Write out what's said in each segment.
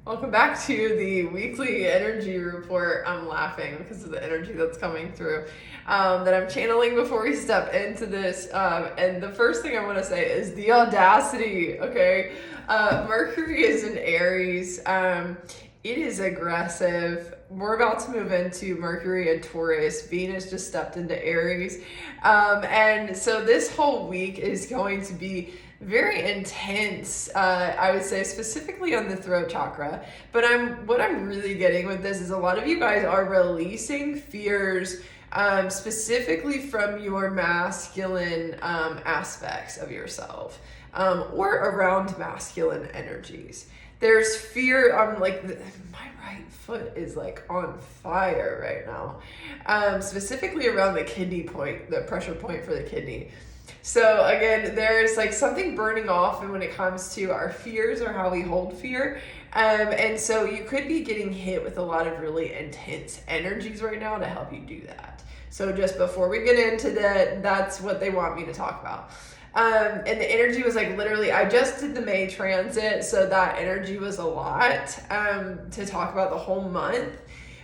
Welcome back to the weekly energy report. I'm laughing because of the energy that's coming through that I'm channeling before we step into this. And the first thing I want to say is the audacity, okay? Mercury is in Aries. It is aggressive. We're about to move into Mercury and Taurus. Venus just stepped into Aries. And so this whole week is going to be very intense, I would say, specifically on the throat chakra. But what I'm really getting with this is a lot of you guys are releasing fears, specifically from your masculine aspects of yourself, or around masculine energies. There's fear. My right foot is like on fire right now, specifically around the kidney point, the pressure point for the kidney. So again, there's like something burning off, and when it comes to our fears or how we hold fear. And so you could be getting hit with a lot of really intense energies right now to help you do that. So just before we get into that, that's what they want me to talk about. And the energy was like literally, I just did the May transit, so that energy was a lot to talk about the whole month.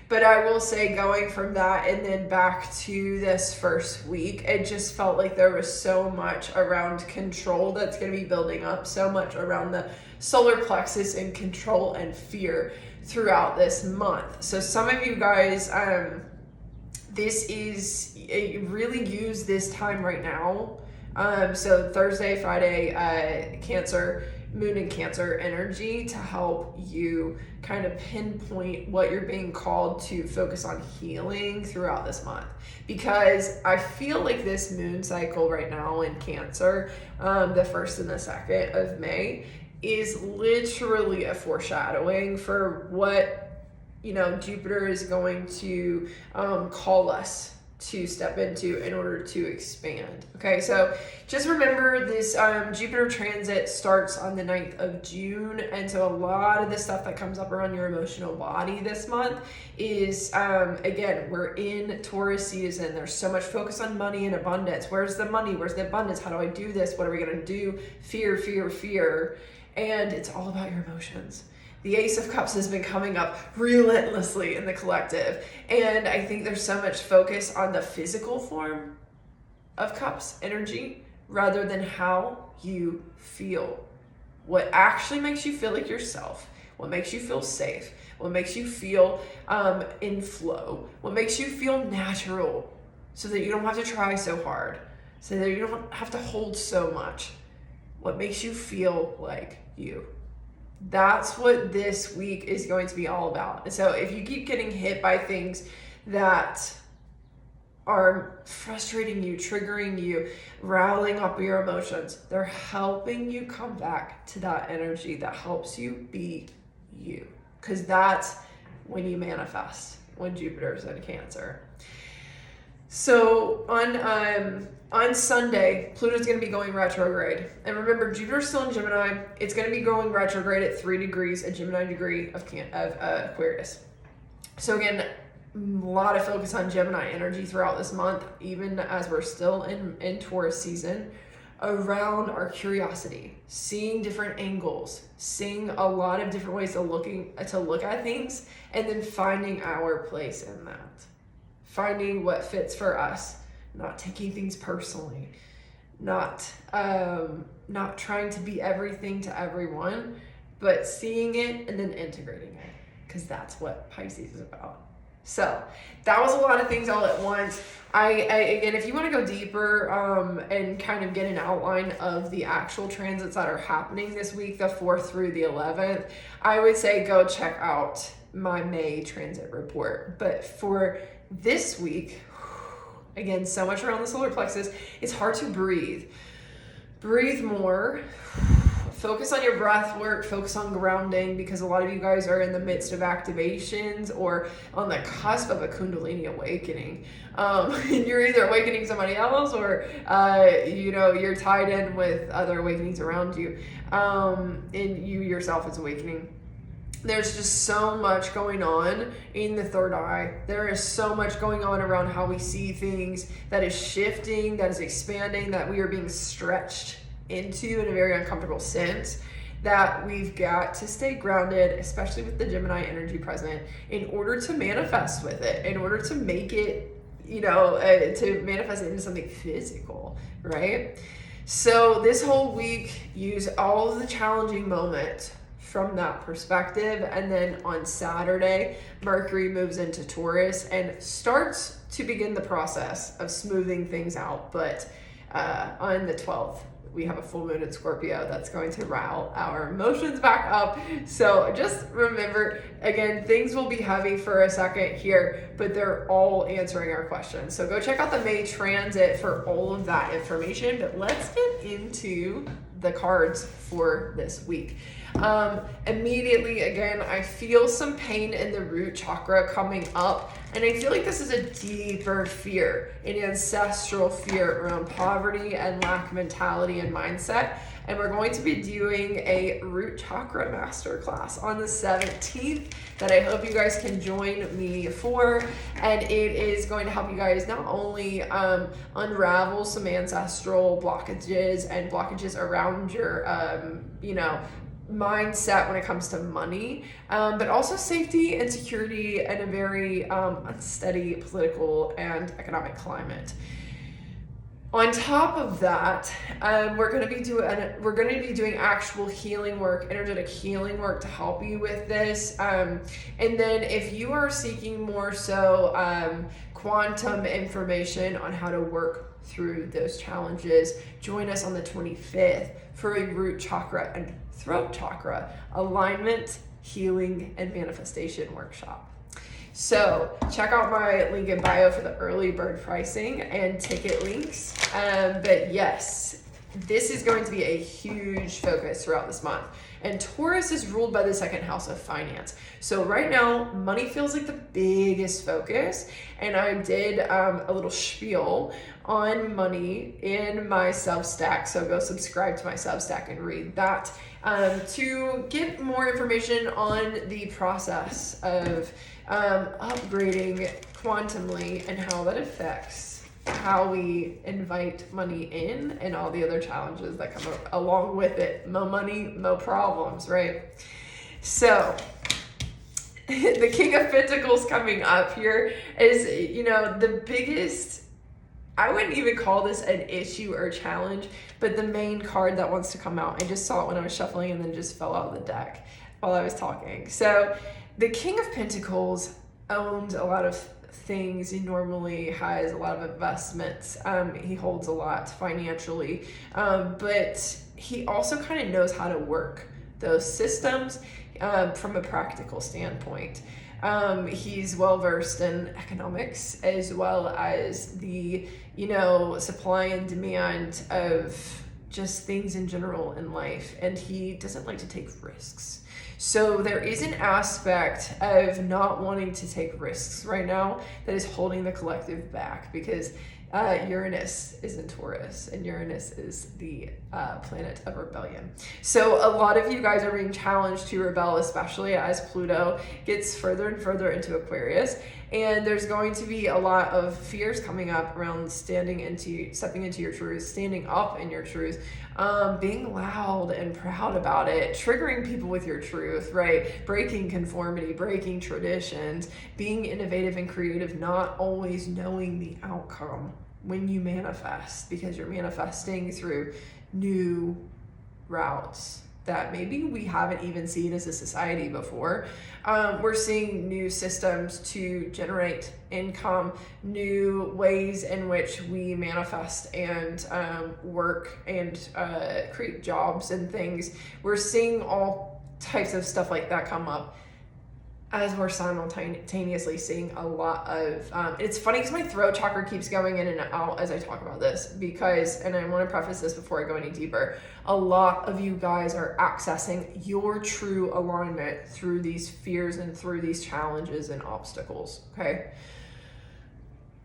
But I will say, going from that and then back to this first week, it just felt like there was so much around control that's going to be building up, so much around the solar plexus and control and fear throughout this month. So some of you guys, really use this time right now. So Thursday, Friday, Cancer, Moon and Cancer energy to help you kind of pinpoint what you're being called to focus on healing throughout this month. Because I feel like this moon cycle right now in Cancer, the 1st and the 2nd of May, is literally a foreshadowing for what, Jupiter is going to call us to step into in order to expand. Okay, so just remember this Jupiter transit starts on the 9th of June, and so a lot of the stuff that comes up around your emotional body this month is, again, we're in Taurus season. There's so much focus on money and abundance. Where's the money? Where's the abundance? How do I do this? What are we gonna do? Fear, fear, fear. And it's all about your emotions. The Ace of Cups has been coming up relentlessly in the collective. And I think there's so much focus on the physical form of Cups energy rather than how you feel. What actually makes you feel like yourself, what makes you feel safe, what makes you feel in flow, what makes you feel natural so that you don't have to try so hard, so that you don't have to hold so much, what makes you feel like you. That's what this week is going to be all about. And so if you keep getting hit by things that are frustrating you, triggering you, riling up your emotions, they're helping you come back to that energy that helps you be you. Because that's when you manifest, when Jupiter's in Cancer. So on Sunday, Pluto's going to be going retrograde. And remember, Jupiter's still in Gemini. It's going to be going retrograde at 3 degrees, a Gemini degree of Aquarius. So again, a lot of focus on Gemini energy throughout this month, even as we're still in Taurus season, around our curiosity, seeing different angles, seeing a lot of different ways to look at things, and then finding our place in that. Finding what fits for us, not taking things personally, not trying to be everything to everyone, but seeing it and then integrating it, because that's what Pisces is about. So that was a lot of things all at once. Again, if you want to go deeper and kind of get an outline of the actual transits that are happening this week, the 4th through the 11th, I would say go check out my May transit report. But for this week, again, so much around the solar plexus, it's hard to breathe. Breathe more. Focus on your breath work, focus on grounding, because a lot of you guys are in the midst of activations or on the cusp of a Kundalini awakening. You're either awakening somebody else or, you're tied in with other awakenings around you. And you yourself is awakening. There's just so much going on in the third eye. There is so much going on around how we see things that is shifting, that is expanding, that we are being stretched into in a very uncomfortable sense. that we've got to stay grounded, especially with the Gemini energy present, in order to manifest with it, in order to make it, to manifest it into something physical, right? So this whole week, use all of the challenging moments from that perspective. And then on Saturday, Mercury moves into Taurus and starts to begin the process of smoothing things out. But on the 12th, we have a full moon in Scorpio that's going to rile our emotions back up. So just remember, again, things will be heavy for a second here, but they're all answering our questions. So go check out the May transit for all of that information. But let's get into the cards for this week. Immediately, again, I feel some pain in the root chakra coming up, and I feel like this is a deeper fear, an ancestral fear around poverty and lack mentality and mindset. And we're going to be doing a root chakra masterclass on the 17th that I hope you guys can join me for. And it is going to help you guys not only unravel some ancestral blockages and blockages around your, mindset when it comes to money, but also safety and security and a very unsteady political and economic climate. On top of that, we're going to be doing actual healing work, energetic healing work to help you with this. And then if you are seeking more so quantum information on how to work through those challenges, join us on the 25th for a root chakra and throat chakra alignment, healing, and manifestation workshop. So check out my link in bio for the early bird pricing and ticket links. But yes, this is going to be a huge focus throughout this month. And Taurus is ruled by the second house of finance. So right now, money feels like the biggest focus. And I did a little spiel on money in my Substack. So go subscribe to my Substack and read that to get more information on the process of upgrading quantumly and how that affects how we invite money in and all the other challenges that come along with it. Mo money, mo problems, right? So the King of Pentacles coming up here is, the biggest, I wouldn't even call this an issue or challenge, but the main card that wants to come out. I just saw it when I was shuffling and then just fell out of the deck while I was talking. So the King of Pentacles owns a lot of things. He normally has a lot of investments. He holds a lot financially, but he also kind of knows how to work those systems from a practical standpoint. He's well versed in economics as well as the, supply and demand of just things in general in life. And he doesn't like to take risks. So there is an aspect of not wanting to take risks right now that is holding the collective back, because Uranus is in Taurus, and Uranus is the planet of rebellion. So a lot of you guys are being challenged to rebel, especially as Pluto gets further and further into Aquarius. And there's going to be a lot of fears coming up around stepping into your truth, standing up in your truth, being loud and proud about it, triggering people with your truth, right? Breaking conformity, breaking traditions, being innovative and creative, not always knowing the outcome when you manifest, because you're manifesting through new routes that maybe we haven't even seen as a society before. We're seeing new systems to generate income, new ways in which we manifest and work and create jobs and things. We're seeing all types of stuff like that come up as we're simultaneously seeing a lot of, it's funny because my throat chakra keeps going in and out as I talk about this, because, and I want to preface this before I go any deeper, a lot of you guys are accessing your true alignment through these fears and through these challenges and obstacles, okay?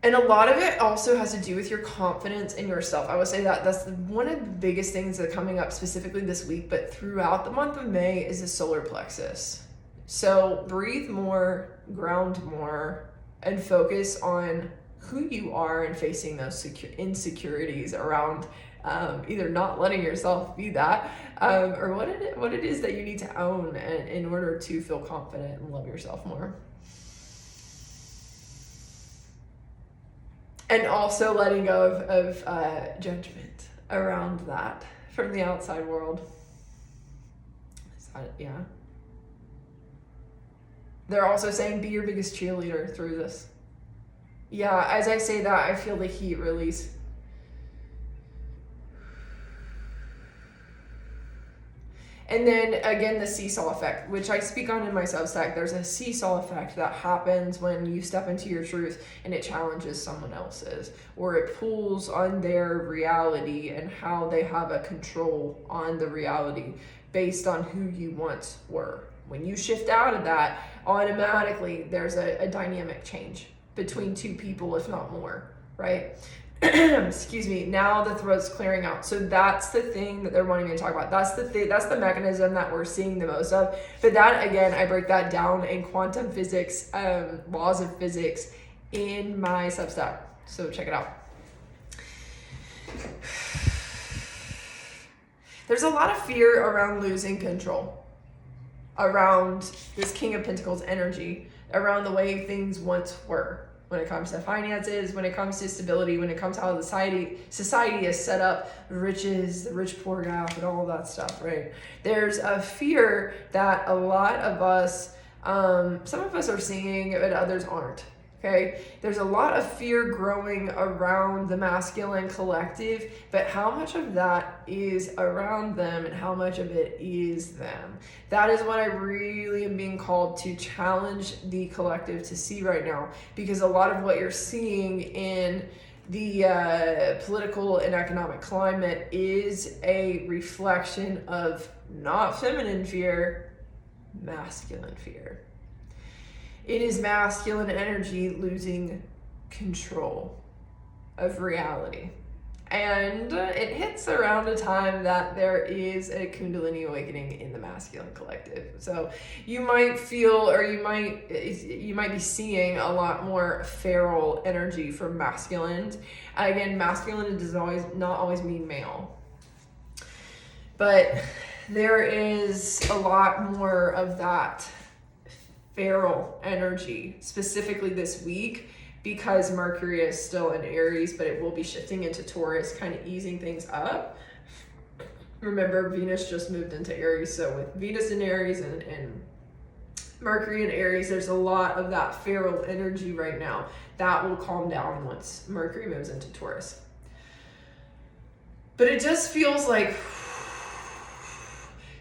And a lot of it also has to do with your confidence in yourself. I would say that that's one of the biggest things that are coming up specifically this week, but throughout the month of May is the solar plexus. So breathe more, ground more, and focus on who you are and facing those insecurities around either not letting yourself be that, or what it is that you need to own in order to feel confident and love yourself more. And also letting go of judgment around that from the outside world. Yeah. They're also saying be your biggest cheerleader through this. Yeah, as I say that, I feel the heat release. And then again, the seesaw effect, which I speak on in my Substack. There's a seesaw effect that happens when you step into your truth and it challenges someone else's, or it pulls on their reality and how they have a control on the reality based on who you once were. When you shift out of that, automatically there's a dynamic change between two people, if not more, right? Excuse me. Now the throat's clearing out. So that's the thing that they're wanting me to talk about. That's the thing. That's the mechanism that we're seeing the most of. But that, again, I break that down in quantum physics, laws of physics in my Substack. So check it out. There's a lot of fear around losing control, around this King of Pentacles energy, around the way things once were. When it comes to finances, when it comes to stability, when it comes to how society is set up, riches, the rich poor gap, and all of that stuff, right? There's a fear that a lot of us, some of us are seeing, but others aren't. Okay, there's a lot of fear growing around the masculine collective, but how much of that is around them and how much of it is them? That is what I really am being called to challenge the collective to see right now, because a lot of what you're seeing in the political and economic climate is a reflection of not feminine fear, masculine fear. It is masculine energy losing control of reality. And it hits around a time that there is a Kundalini awakening in the masculine collective. So you might feel, or you might be seeing a lot more feral energy from masculine. Again, masculine does not always mean male. But there is a lot more of that feral energy, specifically this week, because Mercury is still in Aries, but it will be shifting into Taurus, kind of easing things up. Remember, Venus just moved into Aries, so with Venus in Aries and Mercury in Aries, there's a lot of that feral energy right now. That will calm down once Mercury moves into Taurus. But it just feels like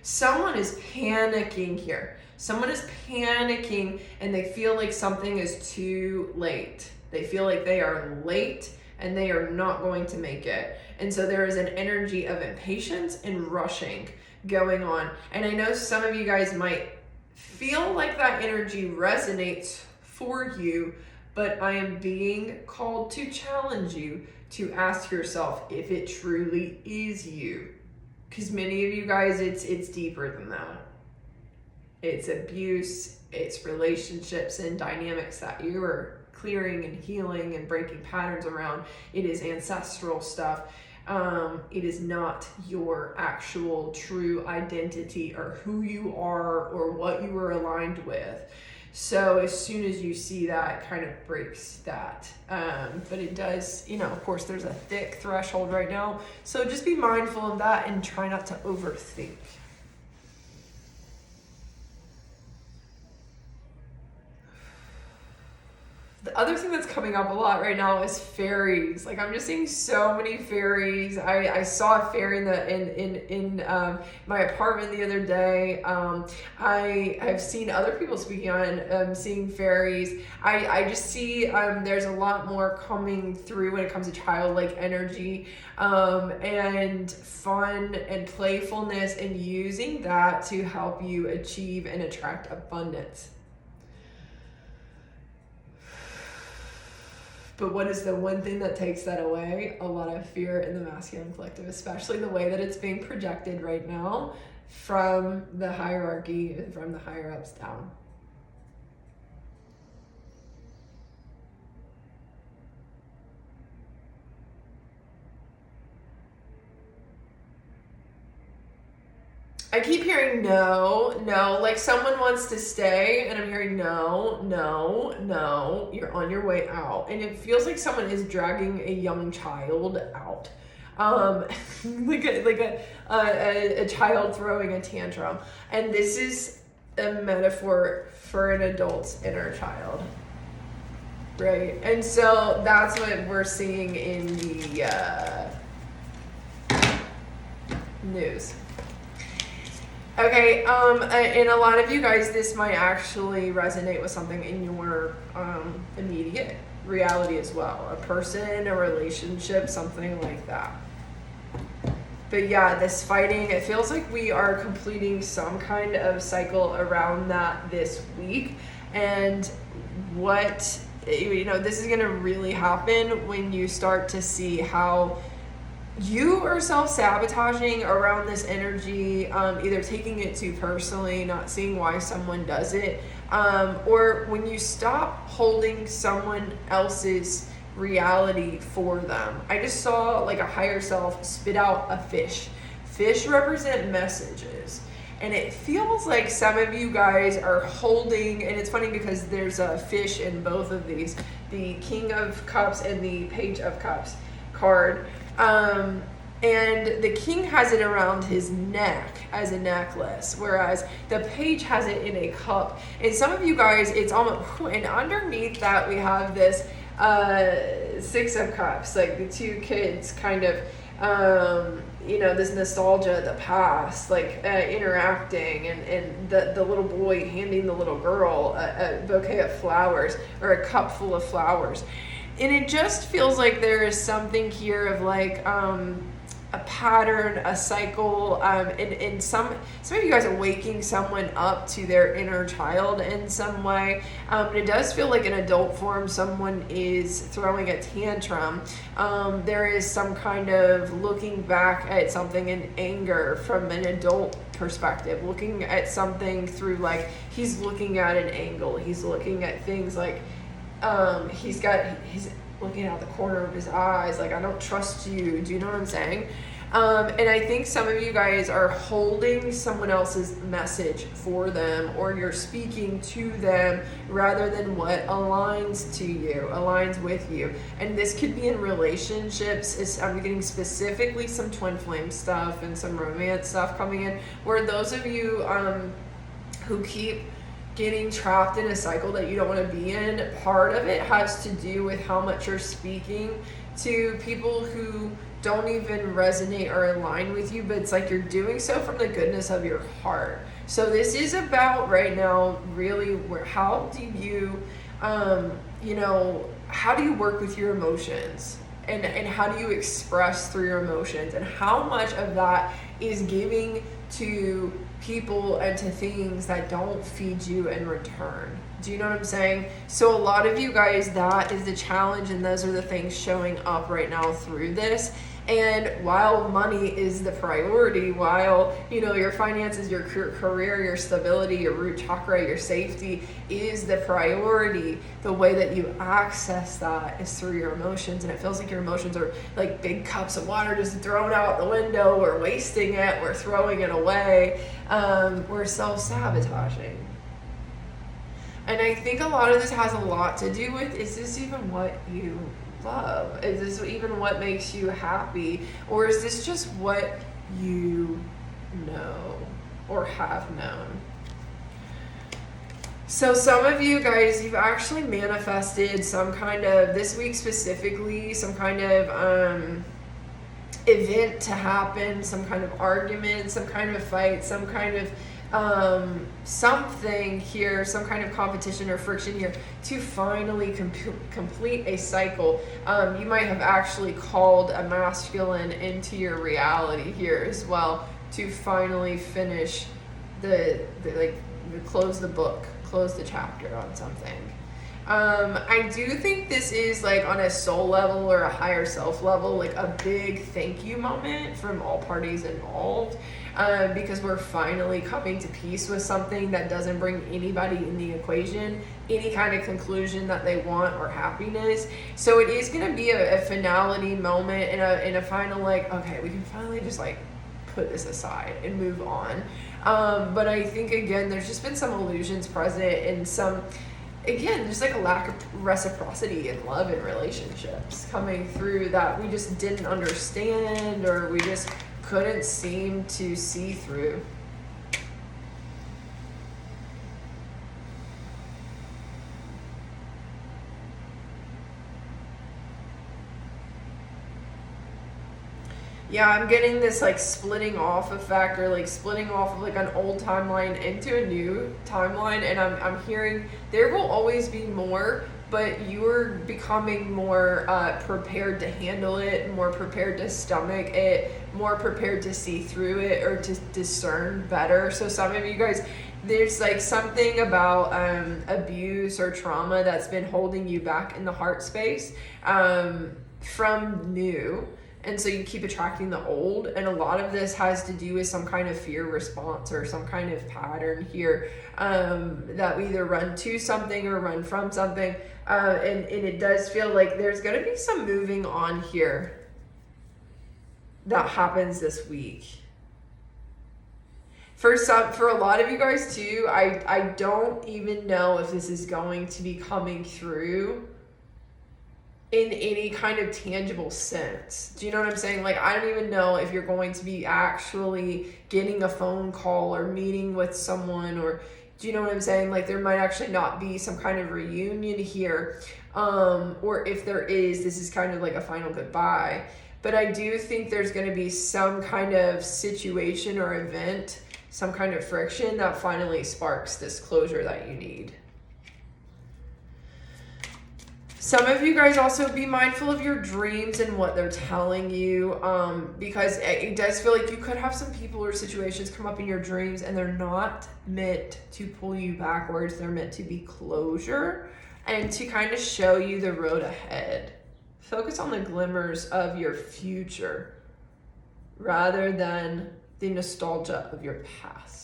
someone is panicking here. Someone is panicking and they feel like something is too late. They feel like they are late and they are not going to make it. And so there is an energy of impatience and rushing going on. And I know some of you guys might feel like that energy resonates for you, but I am being called to challenge you to ask yourself if it truly is you. Because many of you guys, it's deeper than that. It's abuse, it's relationships and dynamics that you are clearing and healing and breaking patterns around. It is ancestral stuff. It is not your actual true identity or who you are or what you were aligned with. So as soon as you see that, it kind of breaks that. But it does, of course, there's a thick threshold right now. So just be mindful of that and try not to overthink. The other thing that's coming up a lot right now is fairies. Like, I'm just seeing so many fairies. I saw a fairy in my apartment the other day. I've seen other people speaking on seeing fairies. I just see there's a lot more coming through when it comes to childlike energy and fun and playfulness, and using that to help you achieve and attract abundance. But what is the one thing that takes that away? A lot of fear in the masculine collective, especially the way that it's being projected right now from the hierarchy and from the higher ups down. I keep hearing no, no, like someone wants to stay, and I'm hearing no, no, no, you're on your way out. And it feels like someone is dragging a young child out. Like a child throwing a tantrum. And this is a metaphor for an adult's inner child. Right? And so that's what we're seeing in the news. Okay, and a lot of you guys, this might actually resonate with something in your immediate reality as well. A person, a relationship, something like that. But yeah, this fighting, it feels like we are completing some kind of cycle around that this week. And what, this is going to really happen when you start to see how you are self-sabotaging around this energy, either taking it too personally, not seeing why someone does it, or when you stop holding someone else's reality for them. I just saw like a higher self spit out a fish. Fish represent messages. And it feels like some of you guys are holding, and it's funny because there's a fish in both of these, the King of Cups and the Page of Cups card. And the king has it around his neck as a necklace, whereas the page has it in a cup. And some of you guys, it's almost, and underneath that we have this Six of Cups, like the two kids kind of, this nostalgia of the past, like interacting, and the little boy handing the little girl a bouquet of flowers, or a cup full of flowers. And it just feels like there is something here of like a pattern, a cycle, and some of you guys are waking someone up to their inner child in some way. It does feel like in adult form someone is throwing a tantrum. There is some kind of looking back at something in anger from an adult perspective, looking at something through, like, he's looking at an angle, he's looking at things like he's looking out the corner of his eyes, like, I don't trust you. Do you know what I'm saying? And I think some of you guys are holding someone else's message for them, or you're speaking to them rather than what aligns to you, aligns with you. And this could be in relationships. I'm getting specifically some twin flame stuff and some romance stuff coming in, where those of you who keep getting trapped in a cycle that you don't want to be in, part of it has to do with how much you're speaking to people who don't even resonate or align with you, but it's like you're doing so from the goodness of your heart. So this is about right now really how do you how do you work with your emotions, and how do you express through your emotions, and how much of that is giving to people and to things that don't feed you in return. Do you know what I'm saying? So a lot of you guys, that is the challenge, and those are the things showing up right now through this. And while money is the priority, while your finances, your career, your stability, your root chakra, your safety is the priority, the way that you access that is through your emotions. And it feels like your emotions are like big cups of water just thrown out the window. We're wasting it, we're throwing it away, we're self-sabotaging. And I think a lot of this has a lot to do with, is this even what you love? Is this even what makes you happy? Or is this just what you know or have known? So some of you guys, you've actually manifested some kind of, this week specifically, some kind of event to happen, some kind of argument, some kind of fight, some kind of something here, some kind of competition or friction here to finally complete a cycle. You might have actually called a masculine into your reality here as well to finally finish close the book, close the chapter on something. I do think this is like on a soul level or a higher self level, like a big thank you moment from all parties involved, because we're finally coming to peace with something that doesn't bring anybody in the equation any kind of conclusion that they want or happiness. So it is going to be a finality moment and a final, like, okay, we can finally just like put this aside and move on. But I think, again, there's just been some illusions present and some, again, there's like a lack of reciprocity in love and relationships coming through that we just didn't understand, or we just couldn't seem to see through. Yeah, I'm getting this like splitting off effect, or like splitting off of like an old timeline into a new timeline, and I'm hearing there will always be more, but you're becoming more prepared to handle it, more prepared to stomach it, more prepared to see through it, or to discern better. So some of you guys, there's like something about abuse or trauma that's been holding you back in the heart space from new. And so you keep attracting the old, and a lot of this has to do with some kind of fear response or some kind of pattern here that we either run to something or run from something. And it does feel like there's going to be some moving on here that happens this week. For a lot of you guys too, I don't even know if this is going to be coming through in any kind of tangible sense. Do you know what I'm saying? Like, I don't even know if you're going to be actually getting a phone call or meeting with someone, or do you know what I'm saying? Like, there might actually not be some kind of reunion here. Or if there is, this is kind of like a final goodbye. But I do think there's going to be some kind of situation or event, some kind of friction that finally sparks this closure that you need. Some of you guys also be mindful of your dreams and what they're telling you, because it does feel like you could have some people or situations come up in your dreams and they're not meant to pull you backwards. They're meant to be closure and to kind of show you the road ahead. Focus on the glimmers of your future rather than the nostalgia of your past.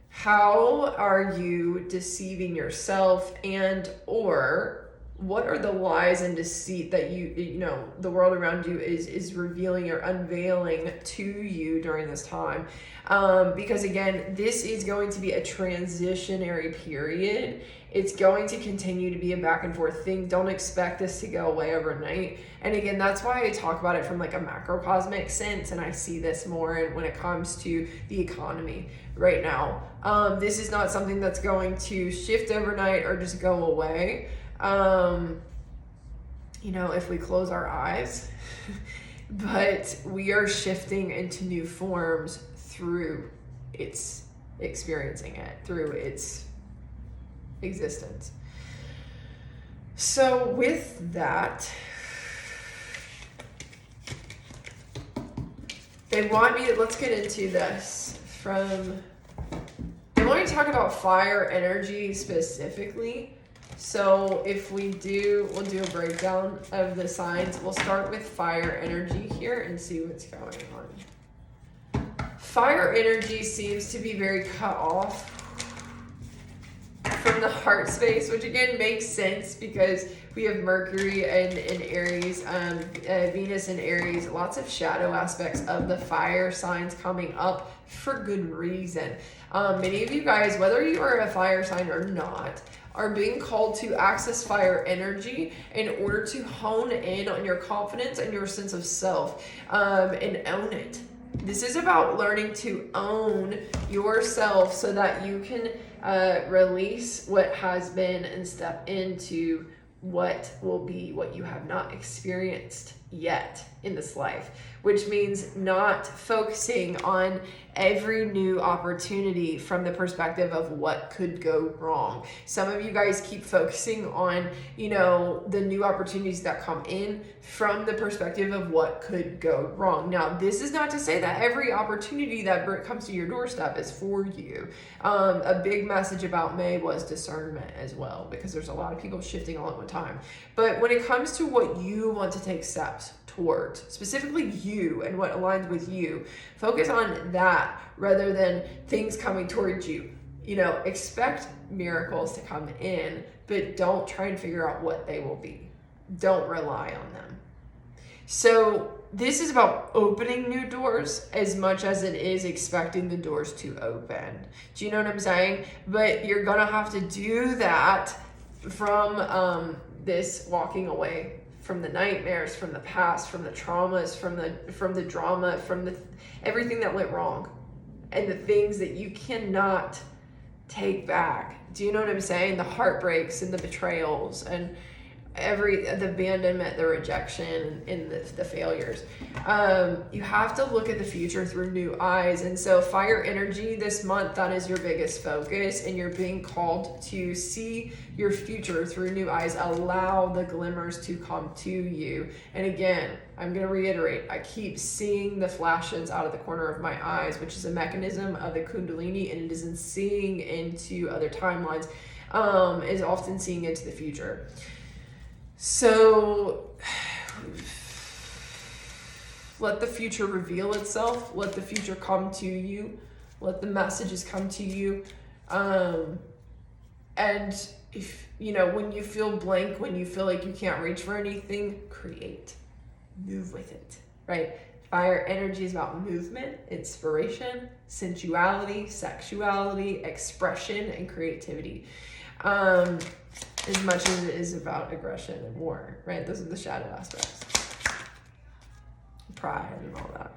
How are you deceiving yourself, and or what are the lies and deceit that you know the world around you is revealing or unveiling to you during this time? Because again, this is going to be a transitionary period. It's going to continue to be a back and forth thing. Don't expect this to go away overnight. And again, that's why I talk about it from like a macrocosmic sense, and I see this more when it comes to the economy right now. This is not something that's going to shift overnight or just go away. If we close our eyes, but we are shifting into new forms through its experiencing it, through its existence. So with that, they want me to, let's get into this they want me to talk about fire energy specifically. So if we'll do a breakdown of the signs. We'll start with fire energy here and see what's going on. Fire energy seems to be very cut off from the heart space, which again makes sense because we have Mercury and Aries, Venus and Aries, lots of shadow aspects of the fire signs coming up for good reason. Many of you guys, whether you are a fire sign or not, are being called to access fire energy in order to hone in on your confidence and your sense of self, and own it. This is about learning to own yourself so that you can release what has been and step into what will be what you have not experienced yet in this life, which means not focusing on every new opportunity from the perspective of what could go wrong. Some of you guys keep focusing on, the new opportunities that come in from the perspective of what could go wrong. Now, this is not to say that every opportunity that comes to your doorstep is for you. A big message about May was discernment as well, because there's a lot of people shifting all at one time. But when it comes to what you want to take steps towards, specifically you and what aligns with you, focus on that rather than things coming towards you. Expect miracles to come in, but don't try and figure out what they will be. Don't rely on them. So this is about opening new doors as much as it is expecting the doors to open. Do you know what I'm saying? But you're gonna have to do that from this walking away from the nightmares, from the past, from the traumas, from the drama, from the everything that went wrong, and the things that you cannot take back. Do you know what I'm saying? The heartbreaks and the betrayals and the abandonment, the rejection, and the failures. You have to look at the future through new eyes. And so fire energy this month, that is your biggest focus, and you're being called to see your future through new eyes. Allow the glimmers to come to you. And again, I'm going to reiterate, I keep seeing the flashes out of the corner of my eyes, which is a mechanism of the Kundalini, and it isn't seeing into other timelines, is often seeing into the future. So let the future reveal itself. Let the future come to you. Let the messages come to you. And if, when you feel blank, when you feel like you can't reach for anything, create. Move with it, right? Fire energy is about movement, inspiration, sensuality, sexuality, expression, and creativity. As much as it is about aggression and war, right? Those are the shadow aspects. Pride and all that.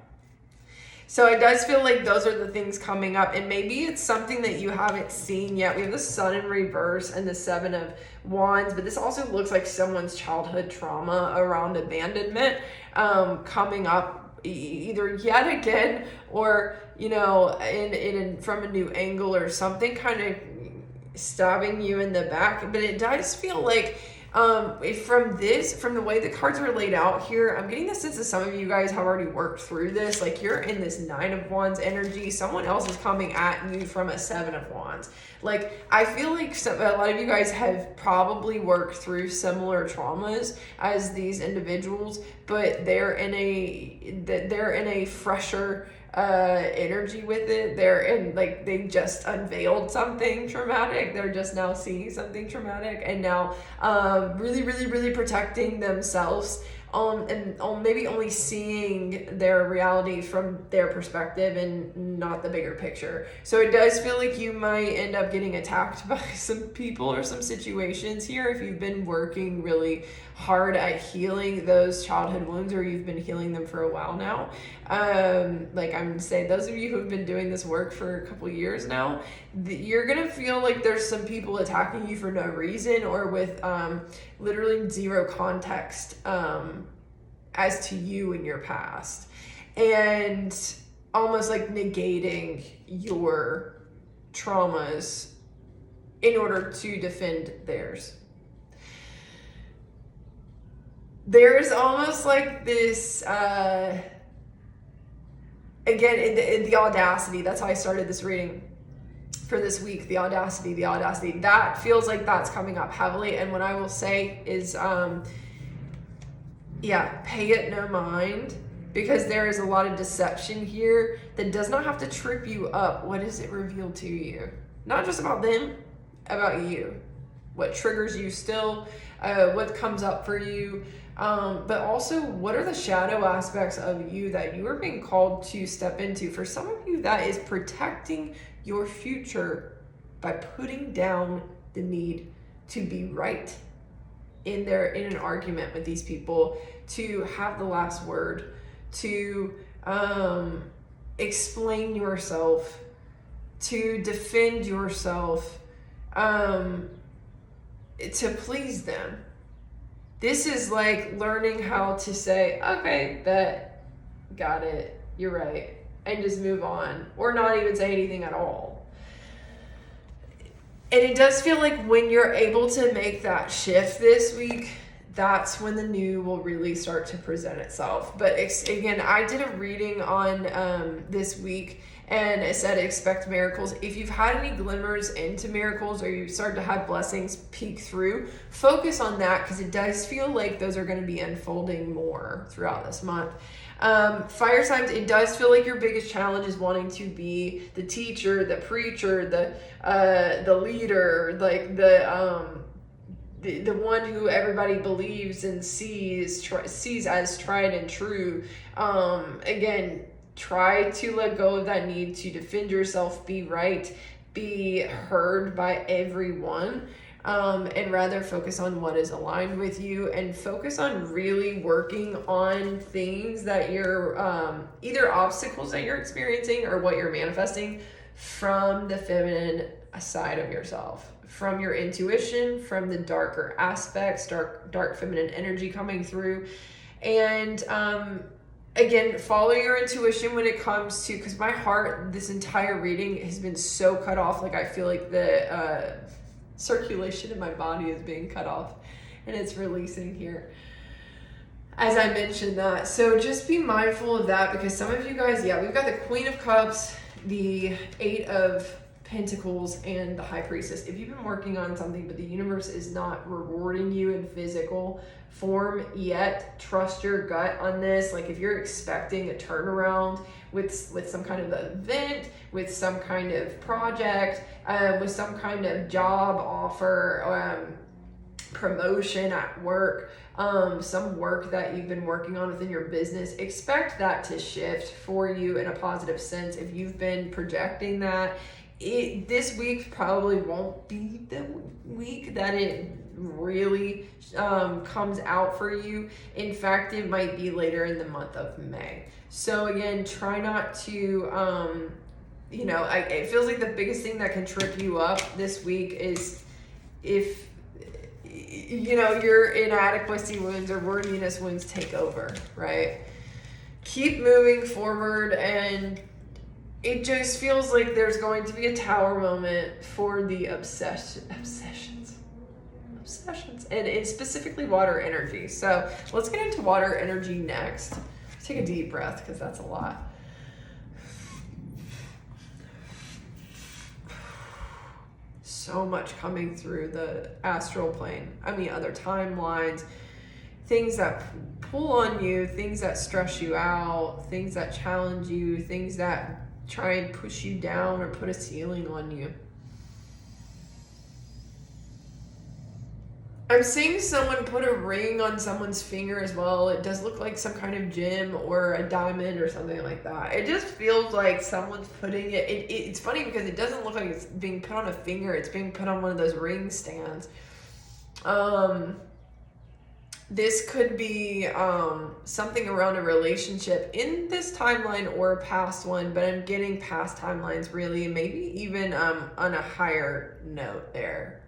So it does feel like those are the things coming up, and maybe it's something that you haven't seen yet. We have the Sun in reverse and the Seven of Wands, but this also looks like someone's childhood trauma around abandonment coming up either yet again or, in from a new angle or something kind of stabbing you in the back. But it does feel like from the way the cards are laid out here, I'm getting the sense that some of you guys have already worked through this. Like you're in this Nine of Wands energy. Someone else is coming at you from a Seven of Wands. Like I feel like a lot of you guys have probably worked through similar traumas as these individuals, but they're in a fresher energy with it. They're in, like, they just unveiled something traumatic. They're just now seeing something traumatic, and now really, really, really protecting themselves and maybe only seeing their reality from their perspective and not the bigger picture. So it does feel like you might end up getting attacked by some people or some situations here if you've been working really hard at healing those childhood wounds, or you've been healing them for a while now. Like I'm saying, those of you who've been doing this work for a couple years now, you're gonna feel like there's some people attacking you for no reason or with literally zero context as to you and your past, and almost like negating your traumas in order to defend theirs. There's almost like this, again, in the audacity, that's how I started this reading for this week, the audacity, that feels like that's coming up heavily. And what I will say is, pay it no mind, because there is a lot of deception here that does not have to trip you up. What does it reveal to you? Not just about them, about you. What triggers you still, what comes up for you, but also what are the shadow aspects of you that you are being called to step into. For some of you, that is protecting your future by putting down the need to be right in an argument with these people, to have the last word, to explain yourself, to defend yourself, to please them. This is like learning how to say, okay, got it, you're right, and just move on, or not even say anything at all. And it does feel like when you're able to make that shift this week, that's when the new will really start to present itself. But again, I did a reading on this week, and it said expect miracles. If you've had any glimmers into miracles, or you start to have blessings peek through, focus on that, because it does feel like those are going to be unfolding more throughout this month. Fire signs, it does feel like your biggest challenge is wanting to be the teacher, the preacher, the leader, like the one who everybody believes and sees as tried and true. Again, try to let go of that need to defend yourself, be right, be heard by everyone, and rather focus on what is aligned with you, and focus on really working on things that you're either obstacles that you're experiencing or what you're manifesting from the feminine side of yourself, from your intuition, from the darker aspects, dark feminine energy coming through. And again, follow your intuition when it comes to, because my heart this entire reading has been so cut off, like I feel like the circulation in my body is being cut off, and it's releasing here as I mentioned that. So just be mindful of that, because some of you guys, we've got the Queen of Cups, the Eight of Pentacles, and the High Priestess. If you've been working on something but the universe is not rewarding you in physical form yet, trust your gut on this. Like if you're expecting a turnaround with some kind of event, with some kind of project, with some kind of job offer, promotion at work, some work that you've been working on within your business, expect that to shift for you in a positive sense. If you've been projecting that, this week probably won't be the week that it really comes out for you. In fact, it might be later in the month of May. So again, try not to, it feels like the biggest thing that can trip you up this week is if, your inadequacy wounds or worthiness wounds take over, right? Keep moving forward, and it just feels like there's going to be a tower moment for the obsessions, and it's specifically water energy. So let's get into water energy next. Take a deep breath, because that's a lot. So much coming through the astral plane. Other timelines, things that pull on you, things that stress you out, things that challenge you, things that try and push you down or put a ceiling on you. I'm seeing someone put a ring on someone's finger as well. It does look like some kind of gem or a diamond or something like that. It just feels like someone's putting it. It's funny because it doesn't look like it's being put on a finger. It's being put on one of those ring stands. This could be something around a relationship in this timeline or a past one, but I'm getting past timelines really, maybe even on a higher note there.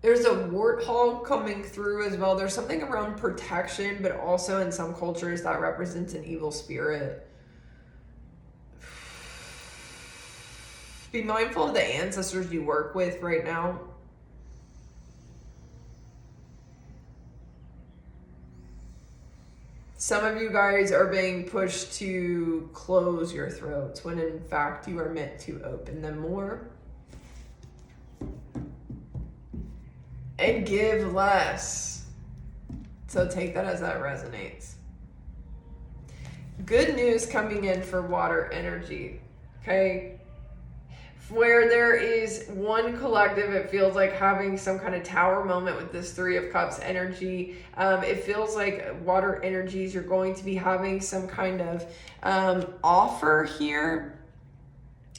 There's a warthog coming through as well. There's something around protection, but also in some cultures that represents an evil spirit. Be mindful of the ancestors you work with right now. Some of you guys are being pushed to close your throats when in fact you are meant to open them more. And give less. So take that as that resonates. Good news coming in for water energy, okay? Where there is one collective, it feels like having some kind of tower moment with this Three of Cups energy. It feels like water energies, you're going to be having some kind of offer here,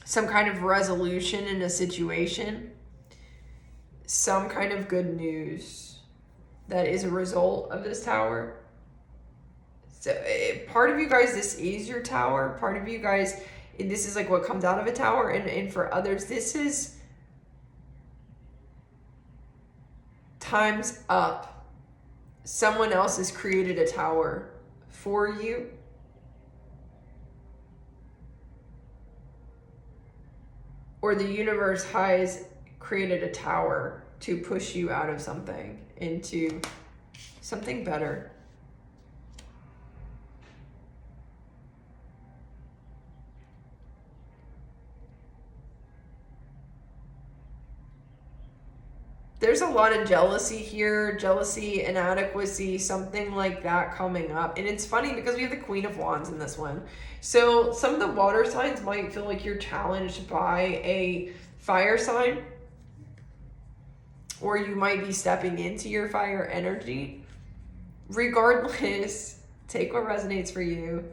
some kind of resolution in a situation. Some kind of good news that is a result of this tower. So part of you guys, this is your tower. Part of you guys, this is like what comes out of a tower. And for others, this is time's up. Someone else has created a tower for you. Or the universe has created a tower to push you out of something into something better. there's a lot of jealousy here, jealousy, inadequacy, something like that coming up. And it's funny because we have the Queen of Wands in this one. So some of the water signs might feel like you're challenged by a fire sign, or you might be stepping into your fire energy. Regardless, take what resonates for you.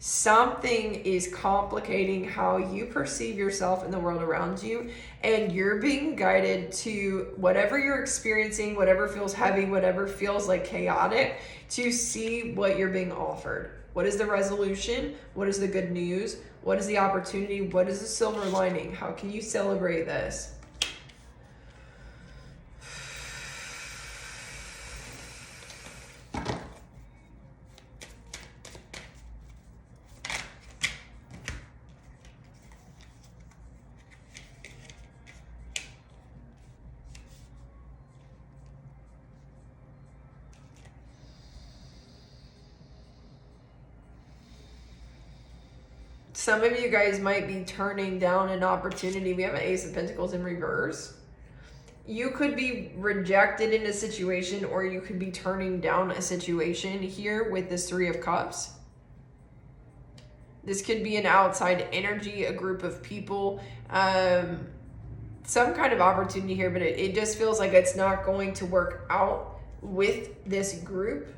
Something is complicating how you perceive yourself in the world around you, and you're being guided to whatever you're experiencing, whatever feels heavy, whatever feels like chaotic, to see what you're being offered. What is the resolution? What is the good news? What is the opportunity? What is the silver lining? How can you celebrate this? Some of you guys might be turning down an opportunity. We have an Ace of Pentacles in reverse. You could be rejected in a situation, or you could be turning down a situation here with this Three of Cups. This could be an outside energy, a group of people, some kind of opportunity here, but it just feels like it's not going to work out with this group.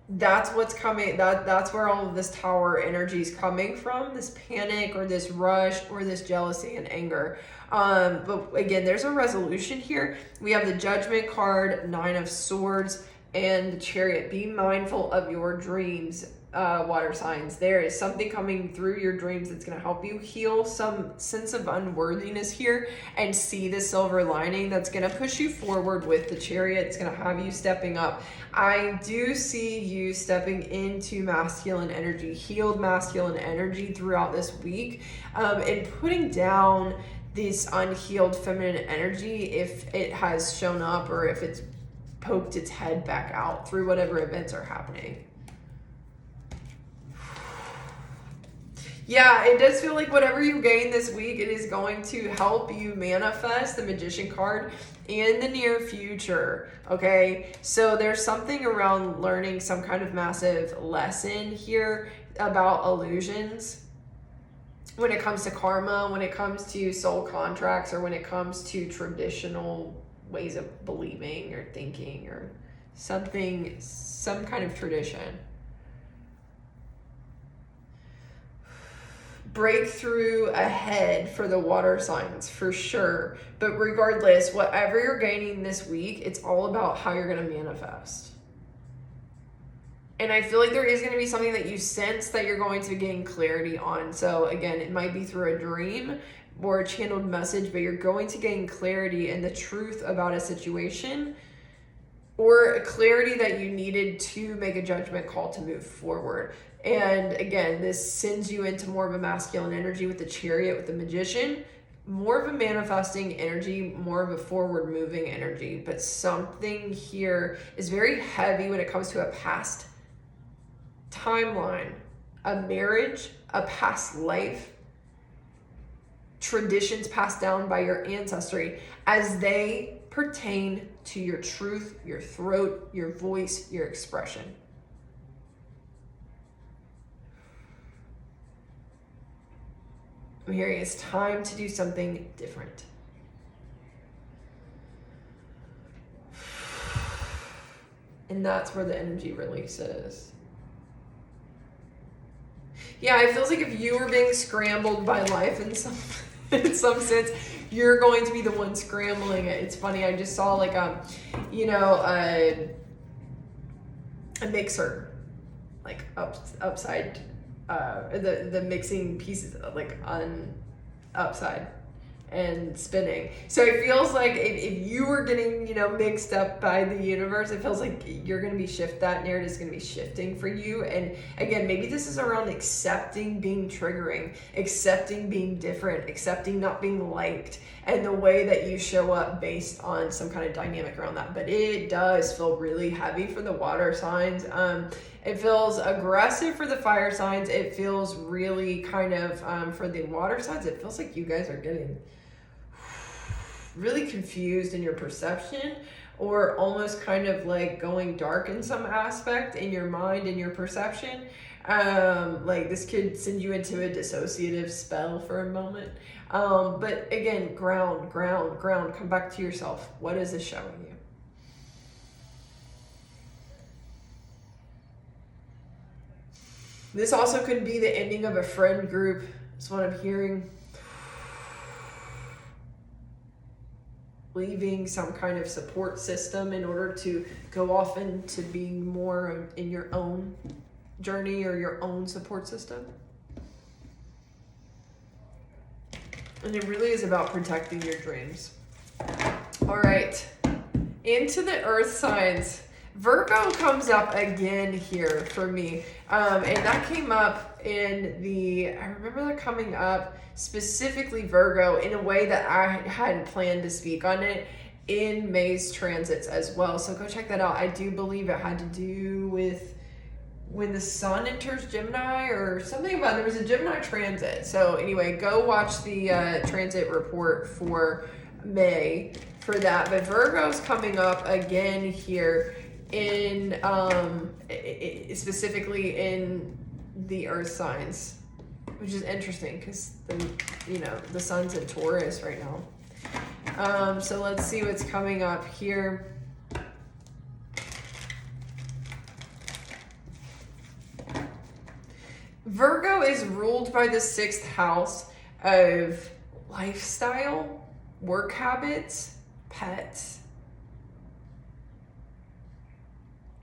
That's what's coming. That's where all of this Tower energy is coming from, this panic or this rush or this jealousy and anger. But again, there's a resolution here. We have the Judgment card, Nine of Swords, and the Chariot. Be mindful of your dreams, water signs. There is something coming through your dreams that's going to help you heal some sense of unworthiness here and see the silver lining that's going to push you forward with the Chariot. It's going to have you stepping up. I do see you stepping into masculine energy, healed masculine energy throughout this week, and putting down this unhealed feminine energy if it has shown up or if it's poked its head back out through whatever events are happening. Yeah, it does feel like whatever you gain this week, it is going to help you manifest the Magician card in the near future, okay? So there's something around learning some kind of massive lesson here about illusions when it comes to karma, when it comes to soul contracts, or when it comes to traditional ways of believing or thinking or something, some kind of tradition. Breakthrough ahead for the water signs for sure, but regardless, whatever you're gaining this week, it's all about how you're going to manifest. And I feel like there is going to be something that you sense that you're going to gain clarity on. So again, it might be through a dream or a channeled message, but you're going to gain clarity and the truth about a situation, or a clarity that you needed to make a judgment call to move forward. And again, this sends you into more of a masculine energy with the Chariot, with the Magician, more of a manifesting energy, more of a forward moving energy. But something here is very heavy when it comes to a past timeline, a marriage, a past life, traditions passed down by your ancestry as they pertain to your truth, your throat, your voice, your expression. I'm hearing it's time to do something different. And that's where the energy release is. Yeah, it feels like if you were being scrambled by life in some sense, you're going to be the one scrambling it. It's funny, I just saw like a mixer, like upside, the mixing pieces like on upside and spinning. So it feels like if you were getting, mixed up by the universe, it feels like you're going to be that narrative is going to be shifting for you. And again, maybe this is around accepting being triggering, accepting being different, accepting not being liked, and the way that you show up based on some kind of dynamic around that. But it does feel really heavy for the water signs. It feels aggressive for the fire signs. It feels really kind of, for the water signs, it feels like you guys are getting really confused in your perception, or almost kind of like going dark in some aspect in your mind and your perception. Like this could send you into a dissociative spell for a moment. But again, ground, come back to yourself. What is this showing you? This also could be the ending of a friend group. That's what I'm hearing. Leaving some kind of support system in order to go off into being more in your own journey or your own support system. And it really is about protecting your dreams. All right, into the earth signs. Virgo comes up again here for me. And that came up I remember that coming up specifically Virgo in a way that I hadn't planned to speak on it in May's transits as well. So go check that out. I do believe it had to do with when the sun enters Gemini or something about, there was a Gemini transit. So anyway, go watch the transit report for May for that. But Virgo's coming up again here in specifically in the earth signs, which is interesting because the sun's in Taurus right now. So let's see what's coming up here. Virgo is ruled by the 6th house of lifestyle, work habits, pets.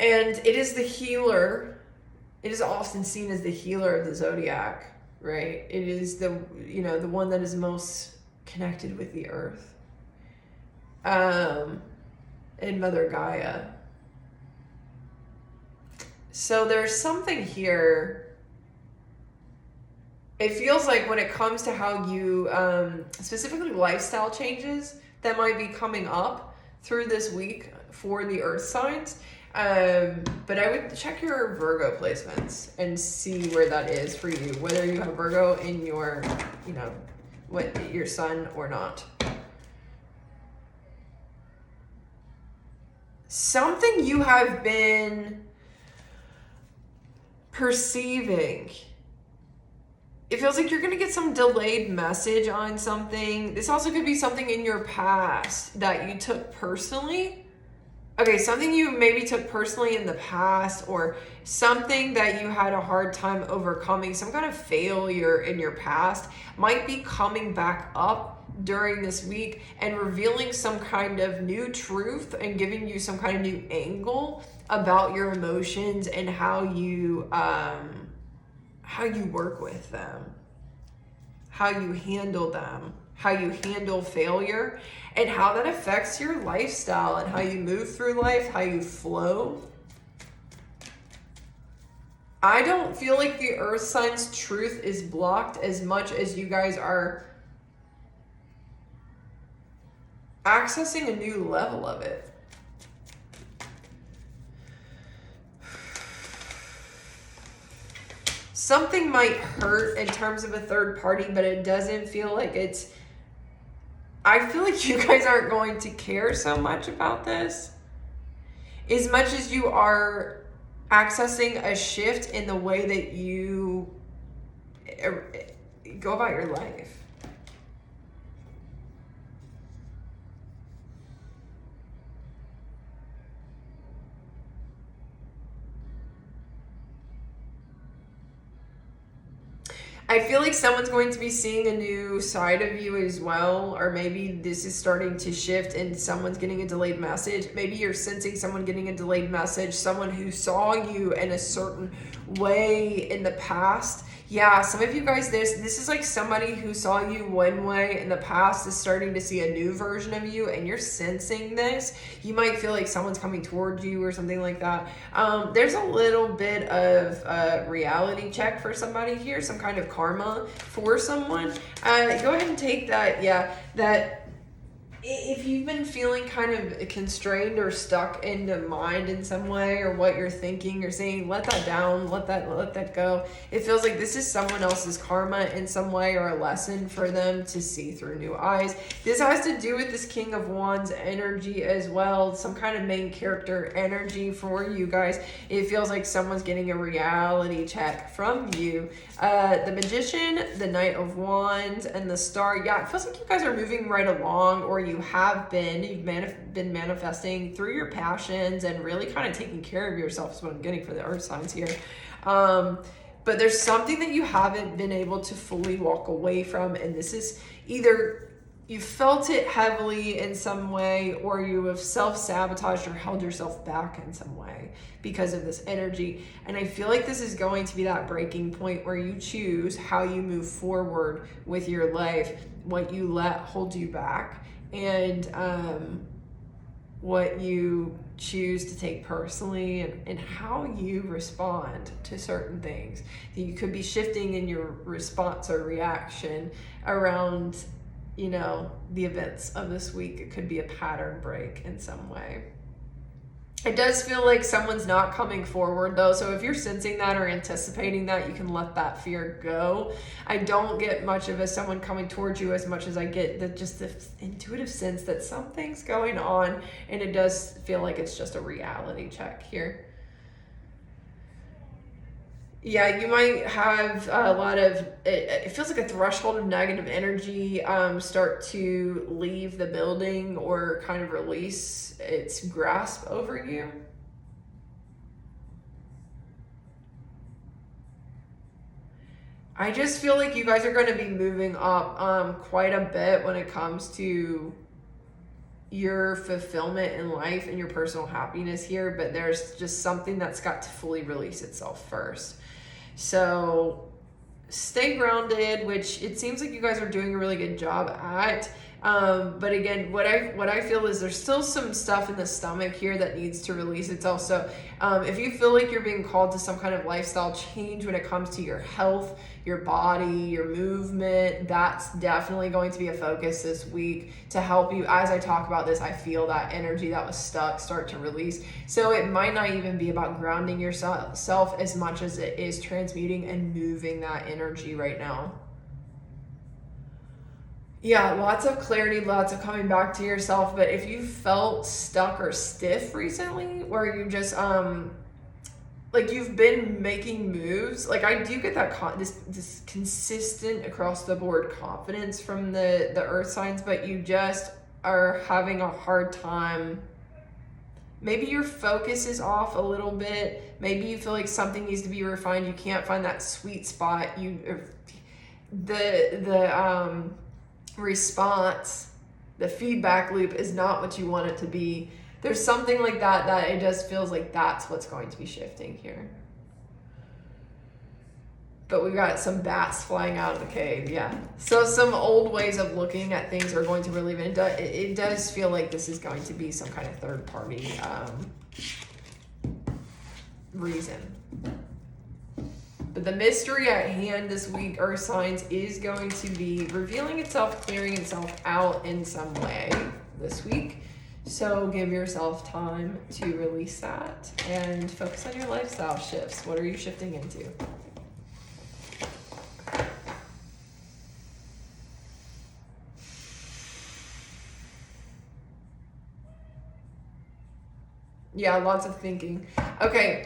And it is the healer. It is often seen as the healer of the zodiac, right? It is the one that is most connected with the earth. And Mother Gaia. So there's something here. It feels like when it comes to how you, specifically lifestyle changes that might be coming up through this week for the earth signs. But I would check your Virgo placements and see where that is for you, whether you have Virgo in your, your sun or not. Something you have been perceiving. It feels like you're going to get some delayed message on something. This also could be something in your past that you took personally. Okay, something you maybe took personally in the past, or something that you had a hard time overcoming, some kind of failure in your past might be coming back up during this week and revealing some kind of new truth and giving you some kind of new angle about your emotions and how you work with them, how you handle them, how you handle failure, and how that affects your lifestyle and how you move through life, how you flow. I don't feel like the earth signs truth is blocked as much as you guys are accessing a new level of it. Something might hurt in terms of a third party, but it doesn't feel like it's... I feel like you guys aren't going to care so much about this as much as you are accessing a shift in the way that you go about your life. I feel like someone's going to be seeing a new side of you as well, or maybe this is starting to shift and someone's getting a delayed message. Maybe you're sensing someone getting a delayed message, someone who saw you in a certain way in the past. Yeah, some of you guys, this is like somebody who saw you one way in the past is starting to see a new version of you, and you're sensing this. You might feel like someone's coming towards you or something like that. There's a little bit of a reality check for somebody here, some kind of karma for someone. Go ahead and take that. Yeah, that if you've been feeling kind of constrained or stuck in the mind in some way, or what you're thinking or saying, let that down, let that go. It feels like this is someone else's karma in some way, or a lesson for them to see through new eyes. This has to do with this King of Wands energy as well, some kind of main character energy for you guys. It feels like someone's getting a reality check from you. The Magician, the Knight of Wands, and the Star. Yeah, it feels like you guys are moving right along, or you've been manifesting through your passions and really kind of taking care of yourself is what I'm getting for the earth signs here. But there's something that you haven't been able to fully walk away from, and this is either you felt it heavily in some way, or you have self-sabotaged or held yourself back in some way because of this energy. And I feel like this is going to be that breaking point where you choose how you move forward with your life, what you let hold you back, and what you choose to take personally, and how you respond to certain things. You could be shifting in your response or reaction around, you know, the events of this week. It could be a pattern break in some way. It does feel like someone's not coming forward though, so if you're sensing that or anticipating that, you can let that fear go. I don't get much of someone coming towards you as much as I get the intuitive sense that something's going on, and it does feel like it's just a reality check here. Yeah, you might have a lot of, it feels like a threshold of negative energy start to leave the building, or kind of release its grasp over you. I just feel like you guys are going to be moving up quite a bit when it comes to your fulfillment in life and your personal happiness here, but there's just something that's got to fully release itself first. So stay grounded, which it seems like you guys are doing a really good job at. But again, what I feel is there's still some stuff in the stomach here that needs to release itself. So if you feel like you're being called to some kind of lifestyle change when it comes to your health, your body, your movement, that's definitely going to be a focus this week to help you. As I talk about this, I feel that energy that was stuck start to release. So it might not even be about grounding yourself as much as it is transmuting and moving that energy right now. Yeah, lots of clarity, lots of coming back to yourself. But if you felt stuck or stiff recently, where you just like you've been making moves, like I do get that this consistent across the board confidence from the earth signs, but you just are having a hard time. Maybe your focus is off a little bit. Maybe you feel like something needs to be refined. You can't find that sweet spot. The response, the feedback loop is not what you want it to be. There's something like that it just feels like that's what's going to be shifting here. But we've got some bats flying out of the cave, yeah. So some old ways of looking at things are going to relieve it. It does feel like this is going to be some kind of third party reason. But the mystery at hand this week, Earth signs, is going to be revealing itself, clearing itself out in some way this week. So give yourself time to release that and focus on your lifestyle shifts. What are you shifting into? Yeah, lots of thinking. Okay.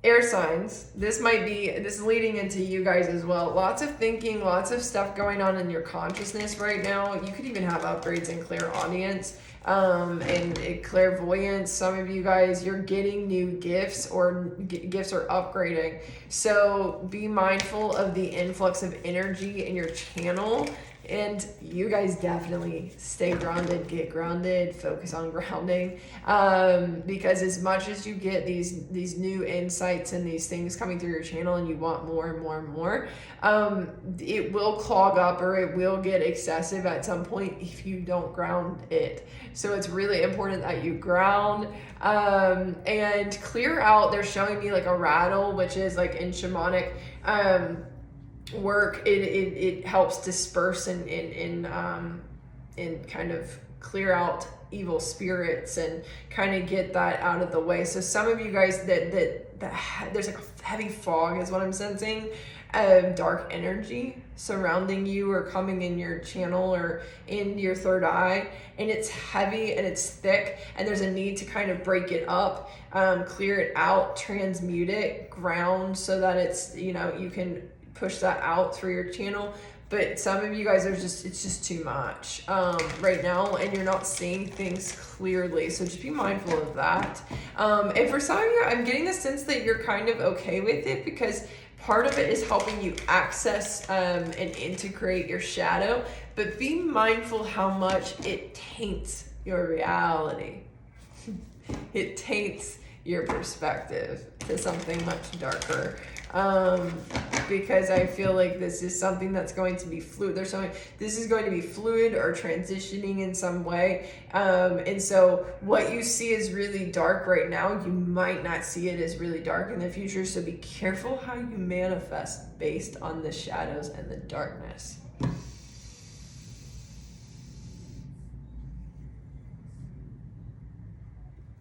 Air signs, this is leading into you guys as well. Lots of thinking, lots of stuff going on in your consciousness right now. You could even have upgrades in clairaudience and clairvoyance. Some of you guys, you're getting new gifts, or gifts are upgrading. So be mindful of the influx of energy in your channel. And you guys definitely stay grounded, get grounded, focus on grounding. Because as much as you get these new insights and these things coming through your channel and you want more and more and more, it will clog up, or it will get excessive at some point if you don't ground it. So it's really important that you ground and clear out. They're showing me like a rattle, which is like in shamanic work, it helps disperse and kind of clear out evil spirits and kind of get that out of the way. So some of you guys that there's like a heavy fog is what I'm sensing, dark energy surrounding you or coming in your channel or in your third eye, and it's heavy and it's thick, and there's a need to kind of break it up, clear it out, transmute it, ground, so that it's, you know, you can push that out through your channel. But some of you guys are just, it's just too much right now, and you're not seeing things clearly. So just be mindful of that. And for some of you, I'm getting the sense that you're kind of okay with it, because part of it is helping you access and integrate your shadow. But be mindful how much it taints your reality. It taints your perspective to something much darker. Because I feel like this is something that's going to be fluid. This is going to be fluid or transitioning in some way. And so what you see is really dark right now, you might not see it as really dark in the future. So be careful how you manifest based on the shadows and the darkness.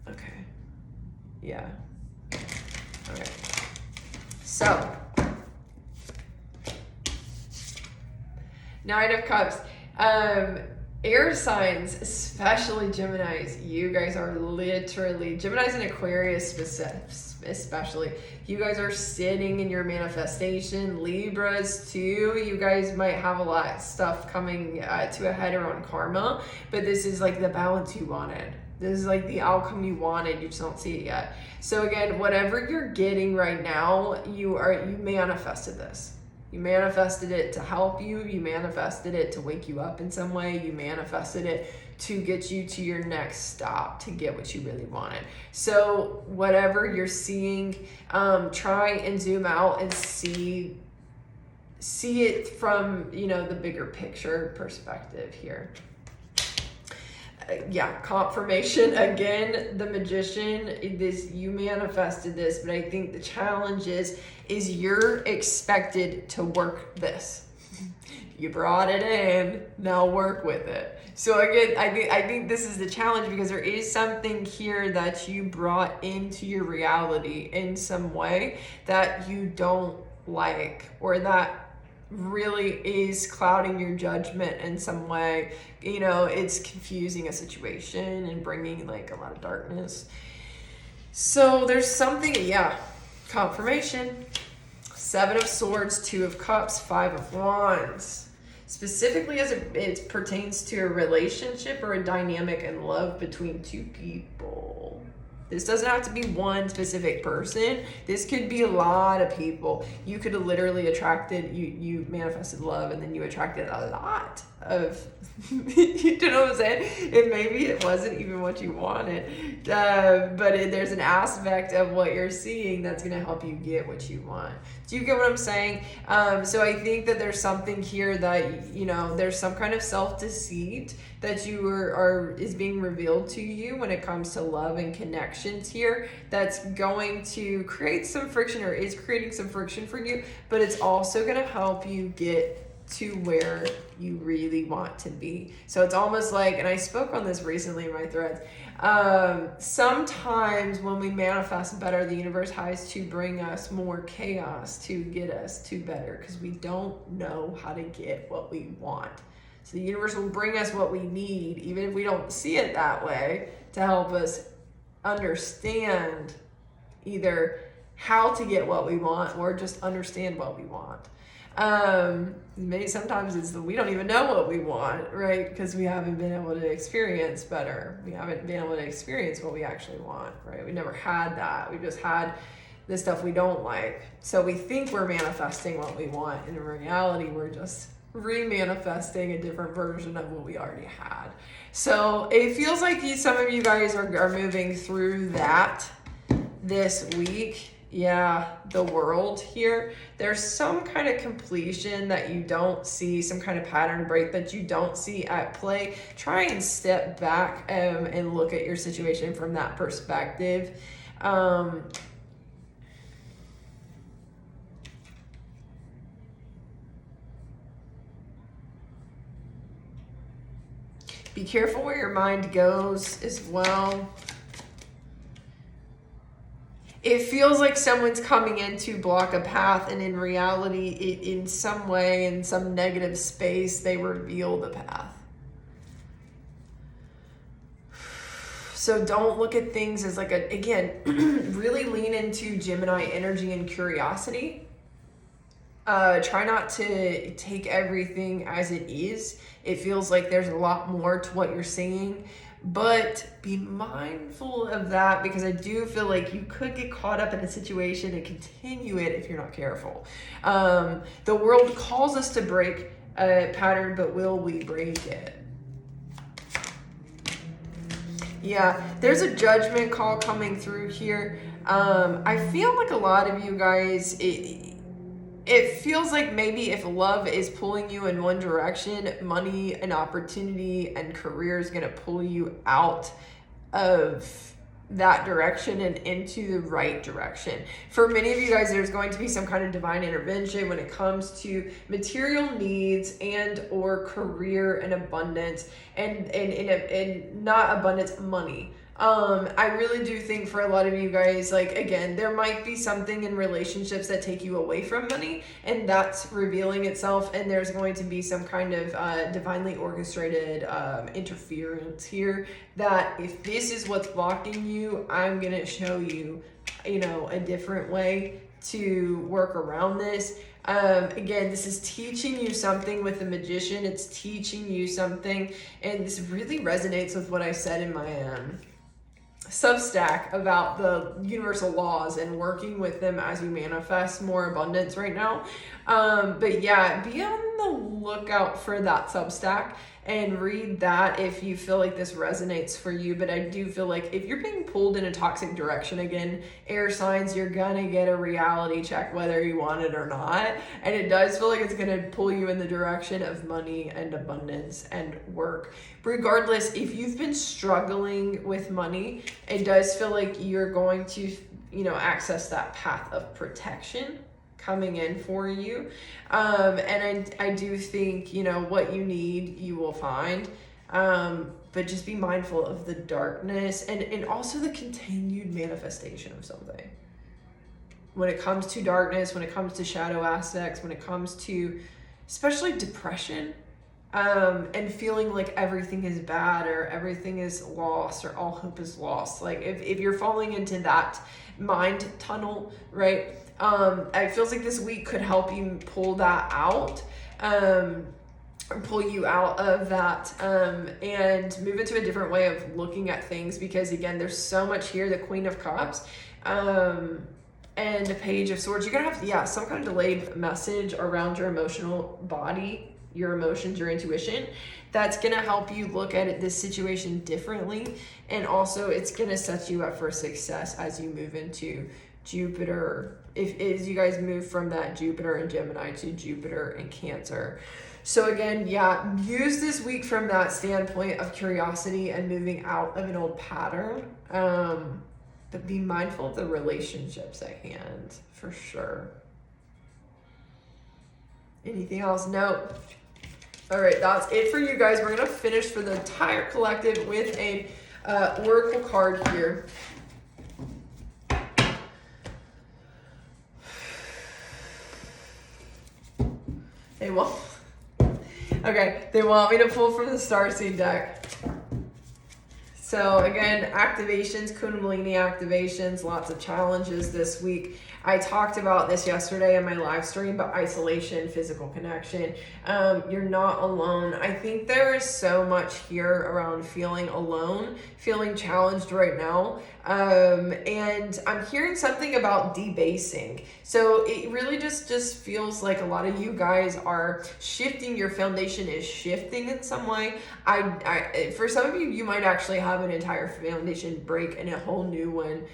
Okay. Yeah. Okay. So, Nine of Cups. Air signs, especially Geminis, you guys are literally, Geminis and Aquarius especially, you guys are sitting in your manifestation. Libras too, you guys might have a lot of stuff coming to a head around karma, but this is like the balance you wanted. This is like the outcome you wanted, you just don't see it yet. So again, whatever you're getting right now, you manifested this. You manifested it to help you. You manifested it to wake you up in some way. You manifested it to get you to your next stop, to get what you really wanted. So whatever you're seeing, try and zoom out and see it from, you know, the bigger picture perspective here. Yeah, confirmation again, the Magician, you manifested this, but I think the challenge is you're expected to work this. You brought it in, now work with it. So again, I think this is the challenge, because there is something here that you brought into your reality in some way that you don't like, or that really is clouding your judgment in some way. You know, it's confusing a situation and bringing like a lot of darkness. So there's something, yeah, confirmation. 7 of Swords, 2 of Cups, 5 of Wands. Specifically as it pertains to a relationship or a dynamic in love between two people. This doesn't have to be one specific person. This could be a lot of people. You could have literally attracted, you manifested love, and then you attracted a lot of, you know what I'm saying? And maybe it wasn't even what you wanted. But there's an aspect of what you're seeing that's going to help you get what you want. Do you get what I'm saying? So I think that there's something here that, you know, there's some kind of self-deceit that is being revealed to you when it comes to love and connections here, that's going to create some friction, or is creating some friction for you, but it's also going to help you get to where you really want to be. So it's almost like, and I spoke on this recently in my threads, sometimes when we manifest better, the universe has to bring us more chaos to get us to better, because we don't know how to get what we want. So the universe will bring us what we need, even if we don't see it that way, to help us understand either how to get what we want, or just understand what we want. Maybe sometimes it's that we don't even know what we want, right? Because we haven't been able to experience better. We haven't been able to experience what we actually want, right? We never had that. We just had the stuff we don't like. So we think we're manifesting what we want, and in reality, we're just re-manifesting a different version of what we already had. So it feels like some of you guys are moving through that this week. Yeah, the World here. There's some kind of completion that you don't see, some kind of pattern break that you don't see at play. Try and step back and look at your situation from that perspective. Be careful where your mind goes as well. It feels like someone's coming in to block a path, and in reality, in some way, in some negative space, they reveal the path. So don't look at things as like again, really lean into Gemini energy and curiosity. Try not to take everything as it is. It feels like there's a lot more to what you're seeing, but be mindful of that, because I do feel like you could get caught up in a situation and continue it if you're not careful. The world calls us to break a pattern, but will we break it? Yeah, there's a judgment call coming through here. I feel like a lot of you guys, it feels like maybe if love is pulling you in one direction, money and opportunity and career is going to pull you out of that direction and into the right direction. For many of you guys, there's going to be some kind of divine intervention when it comes to material needs and or career and abundance and not abundance, money. I really do think for a lot of you guys, like, again, there might be something in relationships that take you away from money, and that's revealing itself, and there's going to be some kind of divinely orchestrated interference here, that if this is what's blocking you, I'm going to show you, a different way to work around this. Again, this is teaching you something with the Magician. It's teaching you something, and this really resonates with what I said in my Substack about the universal laws and working with them as you manifest more abundance right now. But yeah, be on the lookout for that Substack and read that if you feel like this resonates for you. But I do feel like if you're being pulled in a toxic direction, again, air signs, you're gonna get a reality check whether you want it or not. And it does feel like it's gonna pull you in the direction of money and abundance and work. Regardless, if you've been struggling with money, it does feel like you're going to, access that path of protection coming in for you. And I do think, what you need, you will find. But just be mindful of the darkness and also the continued manifestation of something. When it comes to darkness, when it comes to shadow aspects, when it comes to especially depression, and feeling like everything is bad or everything is lost or all hope is lost. Like if you're falling into that mind tunnel, right? It feels like this week could help you pull that out, or pull you out of that, and move into a different way of looking at things, because again, there's so much here. The Queen of Cups, and the Page of Swords. You're gonna have, some kind of delayed message around your emotional body, your emotions, your intuition, that's going to help you look at this situation differently. And also it's going to set you up for success as you move into Jupiter, as you guys move from that Jupiter and Gemini to Jupiter and Cancer. So again, use this week from that standpoint of curiosity and moving out of an old pattern, but be mindful of the relationships at hand for sure. Anything else? No. All right, that's it for you guys. We're going to finish for the entire collective with a oracle card here. They want me to pull from the Starseed deck. So again, activations, Kundalini activations, lots of challenges this week. I talked about this yesterday in my live stream, but isolation, physical connection, you're not alone. I think there is so much here around feeling alone, feeling challenged right now. And I'm hearing something about debasing. So it really just feels like a lot of you guys are shifting. Your foundation is shifting in some way. I for some of you, you might actually have an entire foundation break and a whole new one,